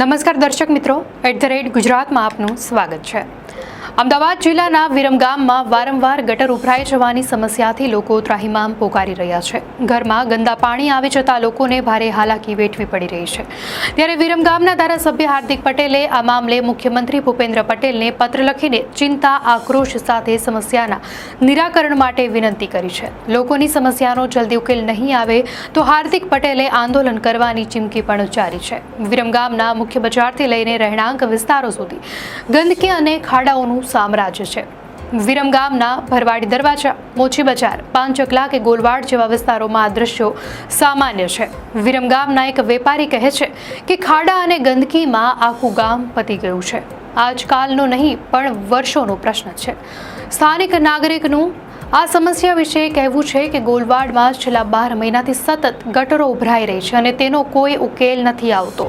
નમસ્કાર દર્શક મિત્રો, @ગુજરાતમાં આપનું સ્વાગત છે। અમદાવાદ જિલ્લાના વિરમગામમાં વારંવાર ગટર ઉભરાઈ જવાની સમસ્યાથી લોકો ત્રાહિમામ પોકારી રહ્યા છે। ઘરમાં ગંદા પાણી આવી જતા લોકોને ભારે હાલાકી વેઠવી પડી રહી છે। ત્યારે વિરમગામના ધારાસભ્ય હાર્દિક પટેલે આ મામલે મુખ્યમંત્રી ભૂપેન્દ્ર પટેલને પત્ર લખીને ચિંતા આક્રોશ સાથે સમસ્યાના નિરાકરણ માટે વિનંતી કરી છે। લોકોની સમસ્યાનો જલ્દી ઉકેલ નહીં આવે તો હાર્દિક પટેલે આંદોલન કરવાની ચીમકી પણ ઉચ્ચારી છે। વિરમગામના મુખ્ય બજારથી લઈને રહેણાંક વિસ્તારો સુધી ગંદકી અને ખાડાઓનું સામ્રાજ્ય છે। વિરમગામના ભરવાડી દરવાજા, મોચી બજાર, પાંચકલા કે ગોલવાડ જેવા વિસ્તારોમાં આ દ્રશ્યો સામાન્ય છે। વિરમગામના એક વેપારી કહે છે કે ખાડા અને ગંદકીમાં આખું ગામ પતી ગયું છે। આજકાલનો નહીં પણ વર્ષોનો પ્રશ્ન છે। સ્થાનિક નાગરિકનું આ સમસ્યા વિશે કહેવું છે કે ગોલવાડમાં છેલ્લા 12 મહિનાથી સતત ગટરો ઉભરાઈ રહી છે અને તેનો કોઈ ઉકેલ નથી આવતો।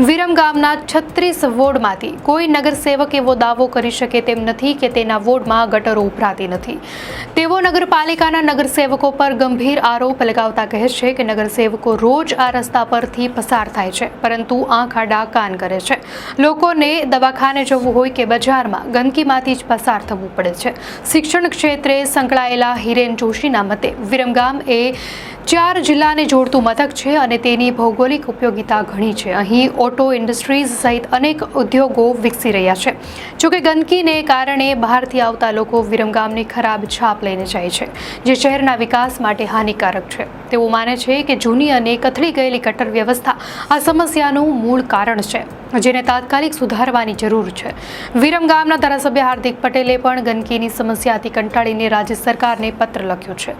વિરમગામના 36 વોર્ડમાંથી કોઈ નગરસેવક એવો દાવો કરી શકે તેમ નથી કે તેના વોર્ડમાં ગટરો ઉભરાતી નથી। તેઓ નગરપાલિકાના નગરસેવકો પર ગંભીર આરોપ લગાવતા કહે છે કે નગરસેવકો રોજ આ રસ્તા પરથી પસાર થાય છે પરંતુ આંખ આડા કાન કરે છે। લોકોને દવાખાને જવું હોય કે બજારમાં ગંદકીમાંથી જ પસાર થવું પડે છે। શિક્ષણ ક્ષેત્રે સંકળાયેલા હિરેન જોશીના મતે વિરમગામ એ 4 જિલ્લાને જોડતું મથક છે અને તેની ભૌગોલિક ઉપયોગિતા ઘણી છે। અહીં ઓટો ઇન્ડસ્ટ્રીઝ સહિત અનેક ઉદ્યોગો વિકસી રહ્યા છે। જોકે ગંદકીને કારણે બહારથી આવતા લોકો વિરમગામની ખરાબ છાપ લઈને જાય છે, જે શહેરના વિકાસ માટે હાનિકારક છે। તેઓ માને છે કે જૂની અને કથળી ગયેલી ગટર વ્યવસ્થા આ સમસ્યાનું મૂળ કારણ છે, જેને તાત્કાલિક સુધારવાની જરૂર છે। વિરમગામના ધારાસભ્ય હાર્દિક પટેલે પણ ગંદકીની સમસ્યાથી કંટાળીને રાજ્ય સરકારને પત્ર લખ્યો છે।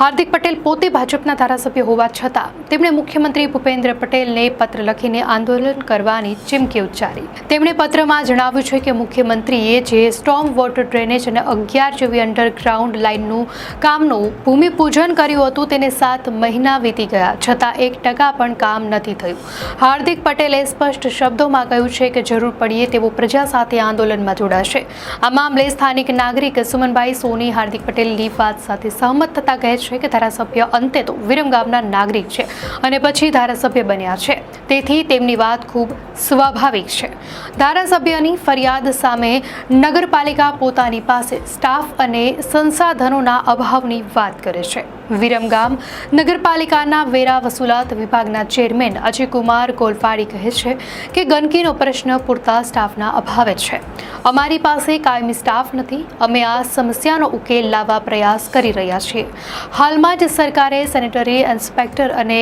હાર્દિક પટેલ પોતે ભાજપના ધારાસભ્ય હોવા છતાં તેમણે મુખ્યમંત્રી ભૂપેન્દ્ર પટેલને પત્ર લખીને આંદોલન કરવાની ચીમકી ઉચ્ચારી। તેમણે પત્રમાં જણાવ્યું છે કે મુખ્યમંત્રીએ જે સ્ટોર્મ વોટર ડ્રેનેજ અને 11 જેવી અંડરગ્રાઉન્ડ લાઇનનું કામનું ભૂમિપૂજન કર્યું હતું તેને 7 મહિના વીતી ગયા છતાં 1% પણ કામ નથી થયું। હાર્દિક પટેલે સ્પષ્ટ શબ્દોમાં કહ્યું છે કે જરૂર પડીએ તેવો પ્રજા સાથે આંદોલનમાં જોડાશે। આ મામલે સ્થાનિક નાગરિક સુમનભાઈ સોની હાર્દિક પટેલની વાત સાથે સહમત થતા કહે છે કે ધારાસભ્ય અંતે તો વિરમગામના નાગરિક છે અને પછી ધારાસભ્ય બન્યા છે, તેથી તેમની વાત ખૂબ સ્વાભાવિક છે। ધારાસભ્યની ફરિયાદ સામે નગરપાલિકા પોતાની પાસે સ્ટાફ અને સંસાધનોના અભાવની વાત કરે છે। વિરમગામ નગરપાલિકાના વેરા વસૂલાત વિભાગના ચેરમેન અજયકુમાર ગોલવાડી કહે છે કે ગંદકીનો પ્રશ્ન પૂરતા સ્ટાફના અભાવે છે। અમારી પાસે કાયમી સ્ટાફ નથી। અમે આ સમસ્યાનો ઉકેલ લાવવા પ્રયાસ કરી રહ્યા છીએ। હાલમાં જ સરકારે સેનેટરી ઇન્સ્પેક્ટર અને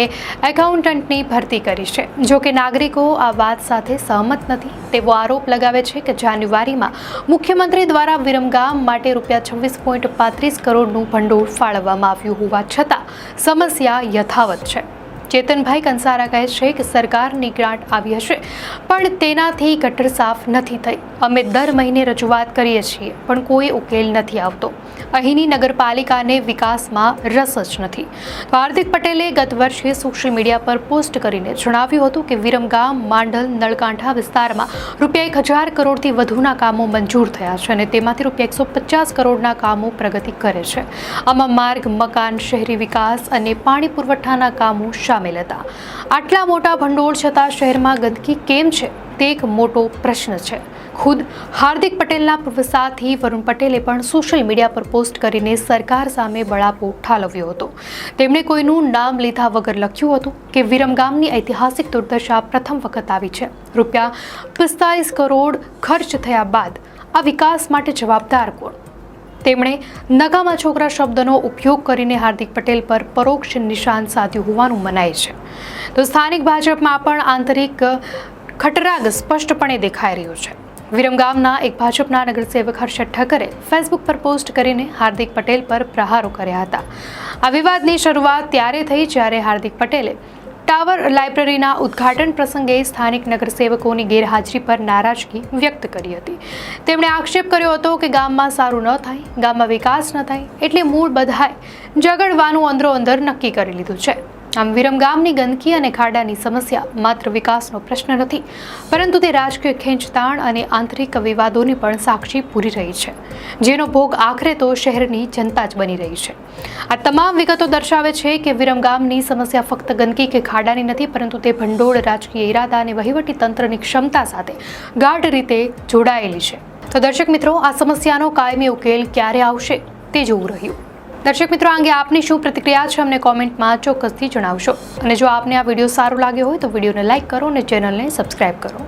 એકાઉન્ટન્ટની ભરતી કરી છે। જો કે નાગરિકો આ વાત સાથે સહમત નથી। તેવો આરોપ લગાવે છે કે જાન્યુઆરીમાં મુખ્યમંત્રી દ્વારા વિરમગામ માટે ₹26.35 કરોડનું ભંડોળ ફાળવવામાં આવ્યું હોવા છતાં સમસ્યા યથાવત છે। ચેતનભાઈ કંસારા કહે છે કે સરકારની ગ્રાન્ટ આવી હશે પણ તેનાથી ગટર સાફ નથી થઈ। અમે દર મહિને રજૂઆત કરીએ છીએ પણ કોઈ ઉકેલ નથી આવતો। અહીંની નગરપાલિકાને વિકાસમાં રસ જ નથી। હાર્દિક પટેલે ગત વર્ષે સોશિયલ મીડિયા પર પોસ્ટ કરીને જણાવ્યું હતું કે વિરમગામ માંડલ નળકાંઠા વિસ્તારમાં ₹1000 કરોડથી વધુના કામો મંજૂર થયા છે અને તેમાંથી ₹150 કરોડના કામો પ્રગતિ કરે છે। આમાં માર્ગ, મકાન, શહેરી વિકાસ અને પાણી પુરવઠાના કામો શામેલ હતા। આટલા મોટા ભંડોળ છતાં શહેરમાં ગંદકી કેમ છે તે એક મોટો પ્રશ્ન છે। ખુદ હાર્દિક પટેલના પૂર્વ સાથી વરુણ પટેલે પણ સોશિયલ મીડિયા પર પોસ્ટ કરીને સરકાર સામે બળાપો ઠાલવ્યો હતો। તેમણે કોઈનું નામ લીધા વગર લખ્યું હતું કે વિરમગામની ઐતિહાસિક દુર્દશા પ્રથમ વખત આવી છે। ₹45 કરોડ ખર્ચ થયા બાદ આ વિકાસ માટે જવાબદાર કોણ? તેમણે નકામા છોકરા શબ્દનો ઉપયોગ કરીને હાર્દિક પટેલ પર પરોક્ષ નિશાન સાધ્યું હોવાનું મનાય છે। તો સ્થાનિક ભાજપમાં પણ આંતરિક ખટરાગ સ્પષ્ટપણે દેખાઈ રહ્યો છે। વિરમગામના એક ભાજપના નગરસેવક હર્ષદ ઠક્કરે ફેસબુક પર પોસ્ટ કરીને હાર્દિક પટેલ પર પ્રહારો કર્યા હતા। આ વિવાદની શરૂઆત ત્યારે થઈ જ્યારે હાર્દિક પટેલે ટાવર લાઇબ્રેરીના ઉદ્ઘાટન પ્રસંગે સ્થાનિક નગરસેવકોની ગેરહાજરી પર નારાજગી વ્યક્ત કરી હતી। તેમણે આક્ષેપ કર્યો હતો કે ગામમાં સારું ન થાય, ગામમાં વિકાસ ન થાય એટલે મૂળ બધાએ ઝઘડવાનું અંદરો અંદર નક્કી કરી લીધું છે। આમ વિરમગામની ગંદકી અને ખાડાની સમસ્યા માત્ર વિકાસનો પ્રશ્ન નથી, પરંતુ તે રાજકીય ખેંચતાણ અને આંતરિક વિવાદોની પણ સાક્ષી પૂરી રહી છે, જેનો ભોગ આખરે તો શહેરની જનતા જ બની રહી છે. આ તમામ વિગતો દર્શાવે છે કે વિરમગામની સમસ્યા ફક્ત ગંદકી કે ખાડાની નથી, પરંતુ તે ભંડોળ, રાજકીય ઇરાદા અને વહીવટી તંત્રની ક્ષમતા સાથે ગાઢ રીતે જોડાયેલી છે. તો દર્શક મિત્રો, આ સમસ્યાનો કાયમી ઉકેલ ક્યારે આવશે તે જોવું રહ્યું. દર્શક મિત્રો, આ અંગે આપની શું પ્રતિક્રિયા છે અમને કોમેન્ટમાં ચોક્કસથી જણાવશો. અને જો આપને આ વિડીયો સારો લાગ્યો હોય તો વિડીયોને લાઇક કરો અને ચેનલને સબસ્ક્રાઇબ કરો.